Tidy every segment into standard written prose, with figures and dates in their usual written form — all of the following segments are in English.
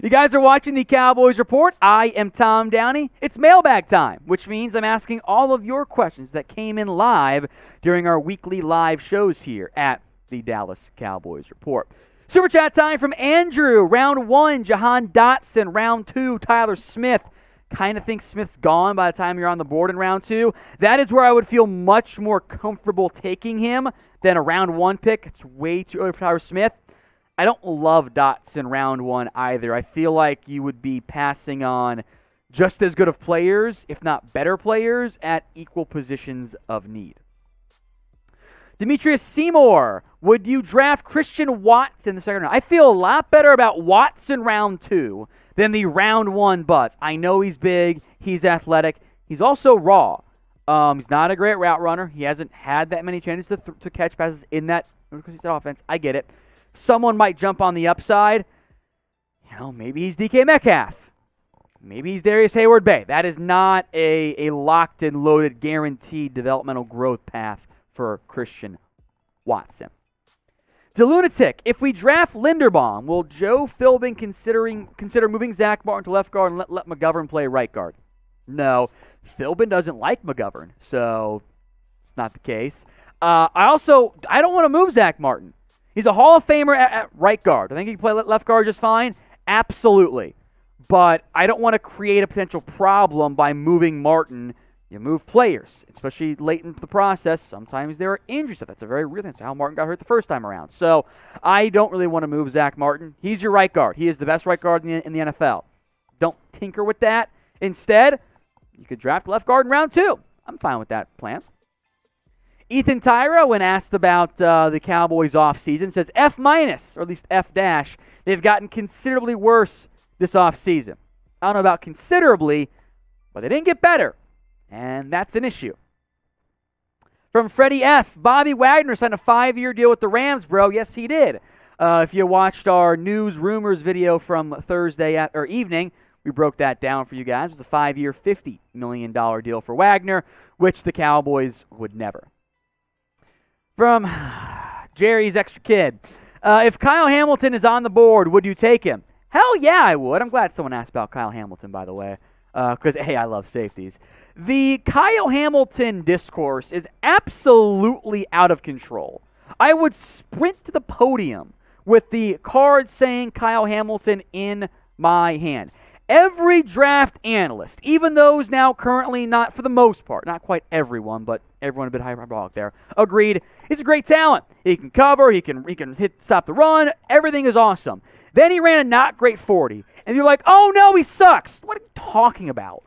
You guys are watching the Cowboys Report. I am Tom Downey. It's mailbag time, which means I'm asking all of your questions that came in live during our weekly live shows here at the Dallas Cowboys Report. Super chat time from Andrew. Round 1, Jahan Dotson. Round 2, Tyler Smith. Kind of think Smith's gone by the time you're on the board in round 2. That is where I would feel much more comfortable taking him than a round 1 pick. It's way too early for Tyler Smith. I don't love Dotson round 1 either. I feel like you would be passing on just as good of players, if not better players, at equal positions of need. Demetrius Seymour, would you draft Christian Watson in the second round? I feel a lot better about Watson round 2 than the round 1 buzz. I know he's big, he's athletic, he's also raw. He's not a great route runner. He hasn't had that many chances to catch passes in that offense. I get it. Someone might jump on the upside. Maybe he's DK Metcalf. Maybe he's Darius Hayward-Bay. That is not a locked and loaded, guaranteed developmental growth path for Christian Watson. The Lunatic, if we draft Linderbaum, will Joe Philbin consider moving Zach Martin to left guard and let McGovern play right guard? No. Philbin doesn't like McGovern, so it's not the case. I don't want to move Zach Martin. He's a Hall of Famer at right guard. I think he can play left guard just fine. Absolutely. But I don't want to create a potential problem by moving Martin. You move players, especially late in the process. Sometimes there are injuries. That's a very real thing. That's how Martin got hurt the first time around. So I don't really want to move Zach Martin. He's your right guard. He is the best right guard in the NFL. Don't tinker with that. Instead, you could draft left guard in round 2. I'm fine with that plan. Ethan Tyra, when asked about the Cowboys offseason, says F-, or at least F-. They've gotten considerably worse this offseason. I don't know about considerably, but they didn't get better, and that's an issue. From Freddie F., Bobby Wagner signed a 5-year deal with the Rams, bro. Yes, he did. If you watched our news rumors video from Thursday evening, we broke that down for you guys. It was a 5-year, $50 million deal for Wagner, which the Cowboys would never. From Jerry's extra kid. If Kyle Hamilton is on the board, would you take him? Hell yeah, I would. I'm glad someone asked about Kyle Hamilton, by the way, because, hey, I love safeties. The Kyle Hamilton discourse is absolutely out of control. I would sprint to the podium with the card saying Kyle Hamilton in my hand. Every draft analyst, even those now currently not, for the most part, not quite everyone, but everyone a bit hyperbolic there, agreed he's a great talent. He can cover, he can stop the run, everything is awesome. Then he ran a not great 40, and you're like, oh no, he sucks. What are you talking about?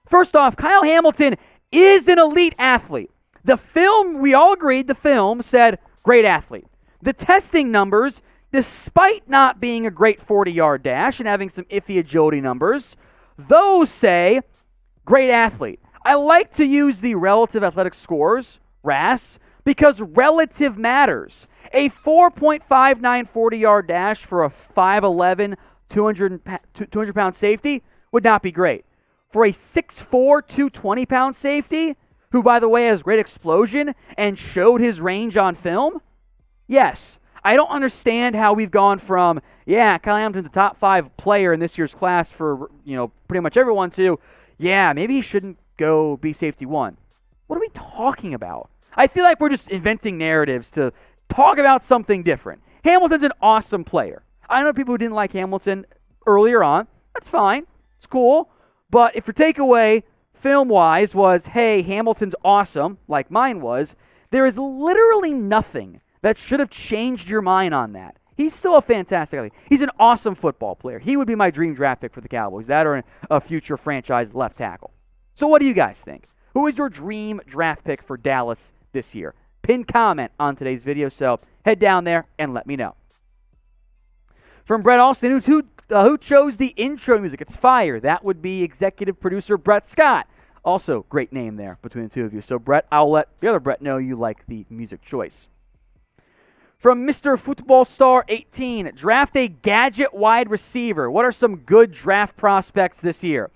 First off, Kyle Hamilton is an elite athlete. The film, we all agreed, the film said great athlete. The testing numbers, despite not being a great 40-yard dash and having some iffy agility numbers, those say great athlete. I like to use the relative athletic scores, RAS, because relative matters. A 4.59 40-yard dash for a 5'11", 200-pound safety would not be great. For a 6'4", 220-pound safety, who, by the way, has great explosion and showed his range on film, yes. I don't understand how we've gone from, Kyle Hamilton's the top 5 player in this year's class for, pretty much everyone to, maybe he shouldn't go be safety 1. What are we talking about? I feel like we're just inventing narratives to talk about something different. Hamilton's an awesome player. I know people who didn't like Hamilton earlier on. That's fine. It's cool. But if your takeaway film-wise was, hey, Hamilton's awesome, like mine was, there is literally nothing that should have changed your mind on that. He's still a fantastic athlete. He's an awesome football player. He would be my dream draft pick for the Cowboys. That or a future franchise left tackle. So what do you guys think? Who is your dream draft pick for Dallas this year? Pin comment on today's video, so head down there and let me know. From Brett Alston, who chose the intro music? It's fire. That would be executive producer Brett Scott. Also, great name there between the two of you. So, Brett, I'll let the other Brett know you like the music choice. From Mr. Football Star 18, draft a gadget wide receiver. What are some good draft prospects this year?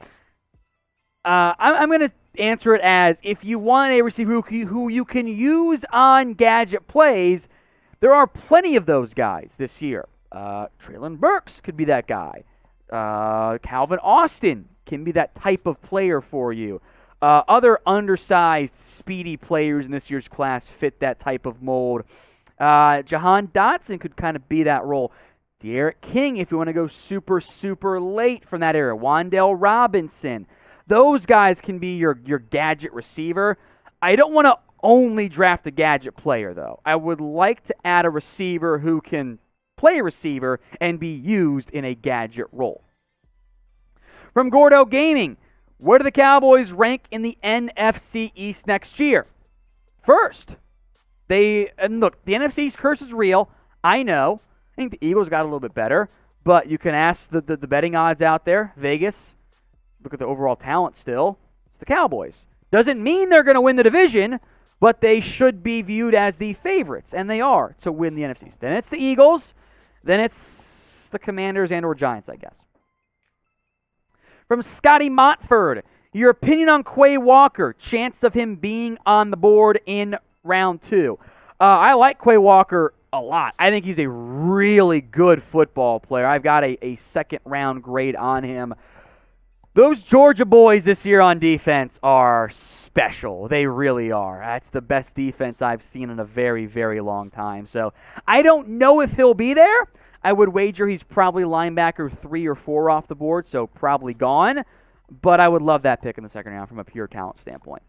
I'm going to answer it as, if you want a receiver who you can use on gadget plays, there are plenty of those guys this year. Traylon Burks could be that guy. Calvin Austin can be that type of player for you. Other undersized, speedy players in this year's class fit that type of mold. Jahan Dotson could kind of be that role. De'Aaron King, if you want to go super, super late from that era. Wan'Dale Robinson. Those guys can be your gadget receiver. I don't want to only draft a gadget player, though. I would like to add a receiver who can play receiver and be used in a gadget role. From Gordo Gaming, where do the Cowboys rank in the NFC East next year? First. And look, the NFC East curse is real. I know. I think the Eagles got a little bit better, but you can ask the betting odds out there. Vegas, look at the overall talent still. It's the Cowboys. Doesn't mean they're going to win the division, but they should be viewed as the favorites, and they are, to win the NFC East. Then it's the Eagles. Then it's the Commanders and or Giants, I guess. From Scotty Montford, your opinion on Quay Walker, chance of him being on the board in round 2. I like Quay Walker a lot. I think he's a really good football player. I've got a second-round grade on him. Those Georgia boys this year on defense are special. They really are. That's the best defense I've seen in a very, very long time. So I don't know if he'll be there. I would wager he's probably linebacker 3 or 4 off the board, so probably gone. But I would love that pick in the second round from a pure talent standpoint.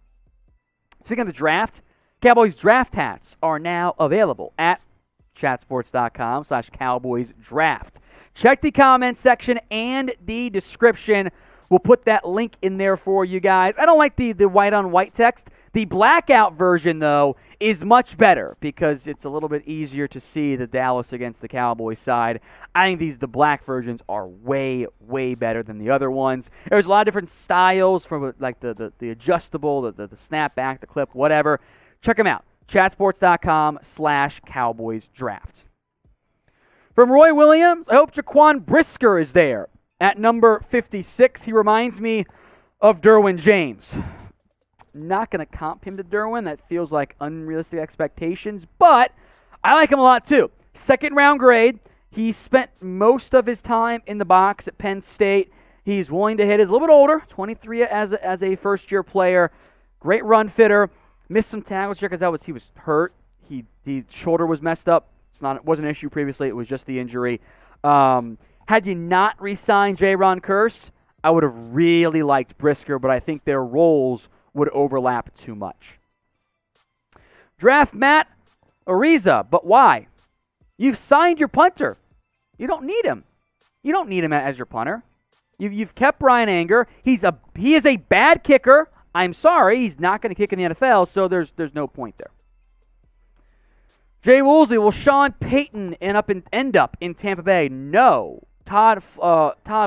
Speaking of the draft, Cowboys draft hats are now available at chatsports.com/Cowboys draft. Check the comment section and the description. We'll put that link in there for you guys. I don't like the white-on-white text. The blackout version, though, is much better because it's a little bit easier to see the Dallas against the Cowboys side. I think the black versions are way, way better than the other ones. There's a lot of different styles from like the adjustable, the snapback, the clip, whatever. Check them out. Chatsports.com/Cowboys draft. From Roy Williams, I hope Jaquan Brisker is there. At number 56, he reminds me of Derwin James. Not going to comp him to Derwin. That feels like unrealistic expectations, but I like him a lot too. Second round grade. He spent most of his time in the box at Penn State. He's willing to hit. He's a little bit older, 23 as a first-year player. Great run fitter. Missed some tackles here because he was hurt. His shoulder was messed up. It wasn't an issue previously. It was just the injury. Had you not re-signed Jaron Kearse, I would have really liked Brisker, but I think their roles would overlap too much. Draft Matt Ariza, but why? You've signed your punter. You don't need him. You don't need him as your punter. You've kept Brian Anger. He is a bad kicker. I'm sorry, he's not going to kick in the NFL, so there's no point there. Jay Woolsey, will Sean Payton end up in Tampa Bay? No. Todd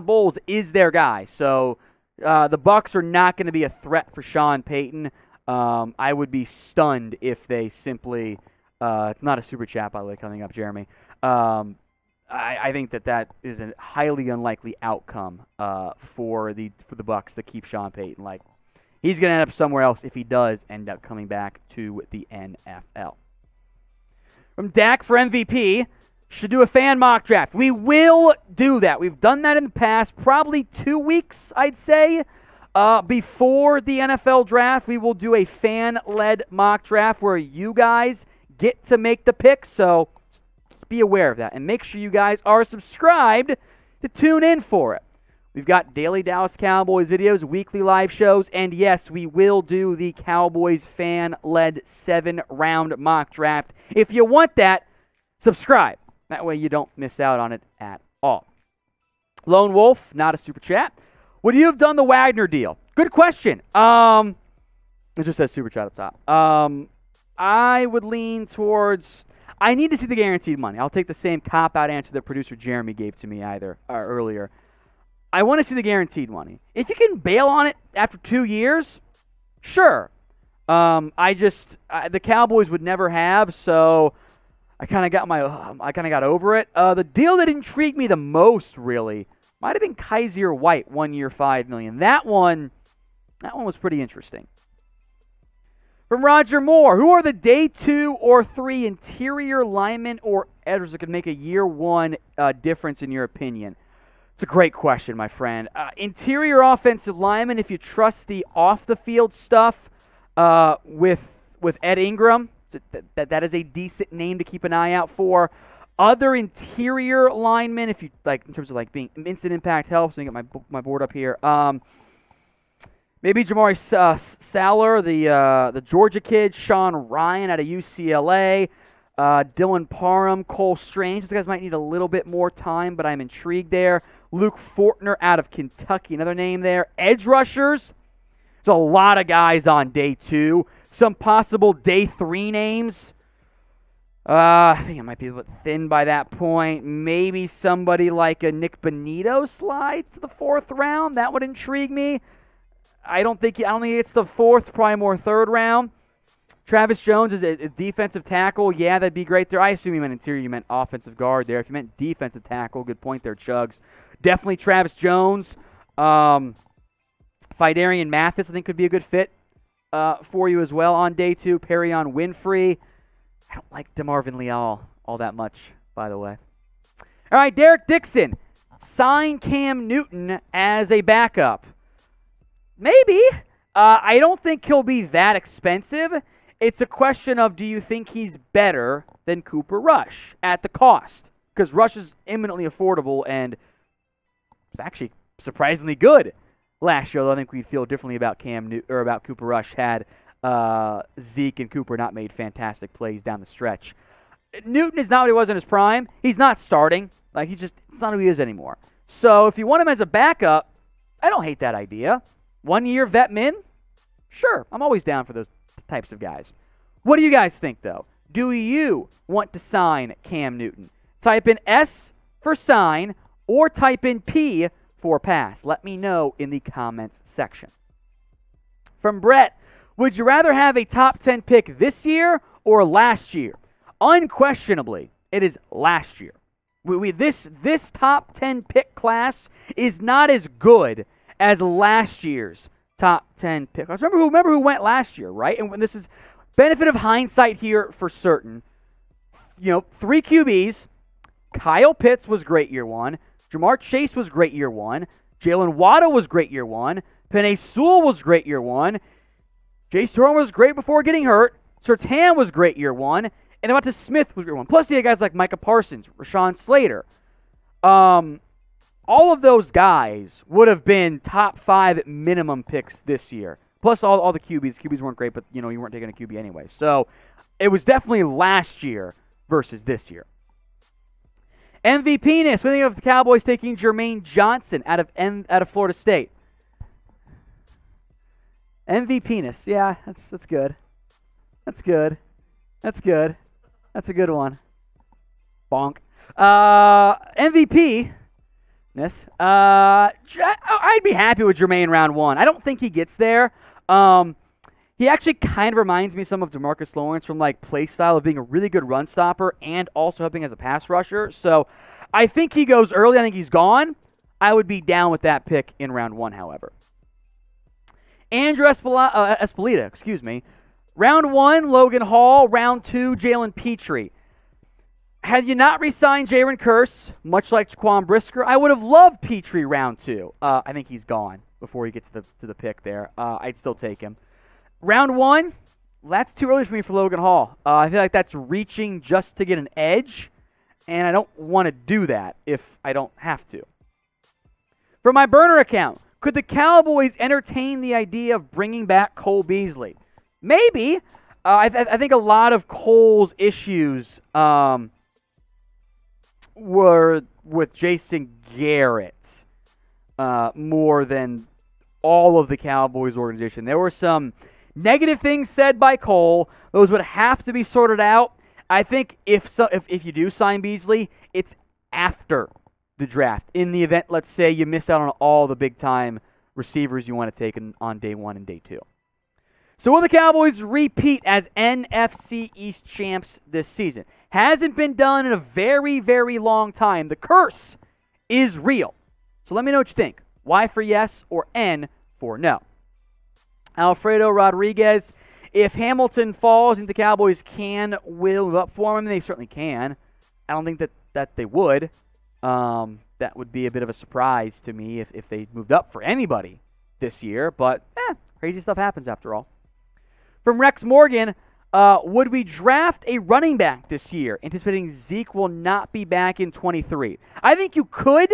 Bowles is their guy, so the Bucs are not going to be a threat for Sean Payton. I would be stunned if they simply not a super chat, by the way, coming up, Jeremy. I think that is a highly unlikely outcome for the Bucs to keep Sean Payton. Like, he's going to end up somewhere else if he does end up coming back to the NFL. From Dak for MVP, should do a fan mock draft. We will do that. We've done that in the past, probably 2 weeks, I'd say. Before the NFL draft, we will do a fan-led mock draft where you guys get to make the picks, so be aware of that. And make sure you guys are subscribed to tune in for it. We've got daily Dallas Cowboys videos, weekly live shows, and yes, we will do the Cowboys fan-led 7-round mock draft. If you want that, subscribe. That way you don't miss out on it at all. Lone Wolf, not a super chat. Would you have done the Wagner deal? Good question. It just says super chat up top. I would lean towards, I need to see the guaranteed money. I'll take the same cop-out answer that producer Jeremy gave to me earlier. I want to see the guaranteed money. If you can bail on it after 2 years, sure. The Cowboys would never have, so I kind of got over it. The deal that intrigued me the most, really, might have been Kaiser White, 1 year, $5 million. That one was pretty interesting. From Roger Moore, who are the day 2 or 3 interior linemen or editors that could make a year 1 difference in your opinion? It's a great question, my friend. Interior offensive lineman, if you trust the off-the-field stuff with Ed Ingram, that is a decent name to keep an eye out for. Other interior linemen, if you like, in terms of like being instant impact helps. Let me get my board up here. Maybe Jamari Saller, the Georgia kid, Sean Ryan out of UCLA, Dylan Parham, Cole Strange. Those guys might need a little bit more time, but I'm intrigued there. Luke Fortner out of Kentucky, another name there. Edge rushers, there's a lot of guys on day 2. Some possible day 3 names. I think it might be a bit thin by that point. Maybe somebody like a Nick Bonito slides to the 4th round. That would intrigue me. I don't think it's the 4th, probably more 3rd round. Travis Jones is a defensive tackle. Yeah, that'd be great there. I assume you meant interior, you meant offensive guard there. If you meant defensive tackle, good point there, Chugs. Definitely Travis Jones. Fidarian Mathis, I think, could be a good fit for you as well on day 2. Perion Winfrey. I don't like DeMarvin Leal all that much, by the way. All right, Derek Dixon. Sign Cam Newton as a backup. Maybe. I don't think he'll be that expensive. It's a question of, do you think he's better than Cooper Rush at the cost? Because Rush is eminently affordable and was actually surprisingly good last year. Although I think we'd feel differently about about Cooper Rush had Zeke and Cooper not made fantastic plays down the stretch. Newton is not what he was in his prime. He's not starting. It's not who he is anymore. So if you want him as a backup, I don't hate that idea. 1-year vet min? Sure, I'm always down for those types of guys. What do you guys think, though? Do you want to sign Cam Newton? Type in S for sign or type in P for pass. Let me know in the comments section. From Brett, would you rather have a top 10 pick this year or last year? Unquestionably, it is last year. This top 10 pick class is not as good as last year's top 10 pick. Remember who went last year, right? And when this is benefit of hindsight here for certain. 3 QBs. Kyle Pitts was great year 1. Jamar Chase was great year 1. Jalen Waddle was great year 1. Penei Sewell was great year 1. Jace Horn was great before getting hurt. Surtain was great year 1. And Devonta Smith was great year 1. Plus, you had guys like Micah Parsons, Rashawn Slater. All of those guys would have been top 5 minimum picks this year. Plus all the QBs. QBs weren't great, but you weren't taking a QB anyway. So it was definitely last year versus this year. MVP-ness. What do you think of the Cowboys taking Jermaine Johnson out of Florida State? MVP-ness. Yeah, that's good. That's good. That's good. That's a good one. Bonk. MVP. I'd be happy with Jermaine round 1. I don't think he gets there. He actually kind of reminds me some of DeMarcus Lawrence from play style of being a really good run stopper and also helping as a pass rusher. So I think he goes early. I think he's gone. I would be down with that pick in round 1, however. Andrew Espelita, Round 1, Logan Hall. Round 2, Jalen Petrie. Had you not re-signed Jaron Kearse, much like Jaquan Brisker, I would have loved Petrie round 2. I think he's gone before he gets to the pick there. I'd still take him. Round 1, that's too early for me for Logan Hall. I feel like that's reaching just to get an edge, and I don't want to do that if I don't have to. For my burner account, could the Cowboys entertain the idea of bringing back Cole Beasley? Maybe. I think a lot of Cole's issues were with Jason Garrett more than all of the Cowboys organization. There were some negative things said by Cole. Those would have to be sorted out. I think if you do sign Beasley, it's after the draft. In the event, let's say, you miss out on all the big-time receivers you want to take on day 1 and day 2. So will the Cowboys repeat as NFC East champs this season? Hasn't been done in a very, very long time. The curse is real. So let me know what you think. Y for yes or N for no. Alfredo Rodriguez, if Hamilton falls, I think the Cowboys will move up for him. They certainly can. I don't think that they would. That would be a bit of a surprise to me if they moved up for anybody this year. But crazy stuff happens after all. From Rex Morgan, would we draft a running back this year, anticipating Zeke will not be back in 23? I think you could.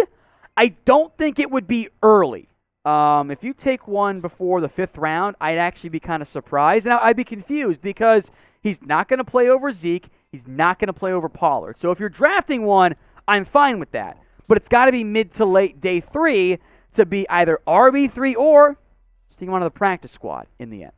I don't think it would be early. If you take one before the 5th round, I'd actually be kind of surprised. Now, I'd be confused because he's not going to play over Zeke. He's not going to play over Pollard. So if you're drafting one, I'm fine with that. But it's got to be mid to late day 3 to be either RB3 or sticking him onto the practice squad in the end.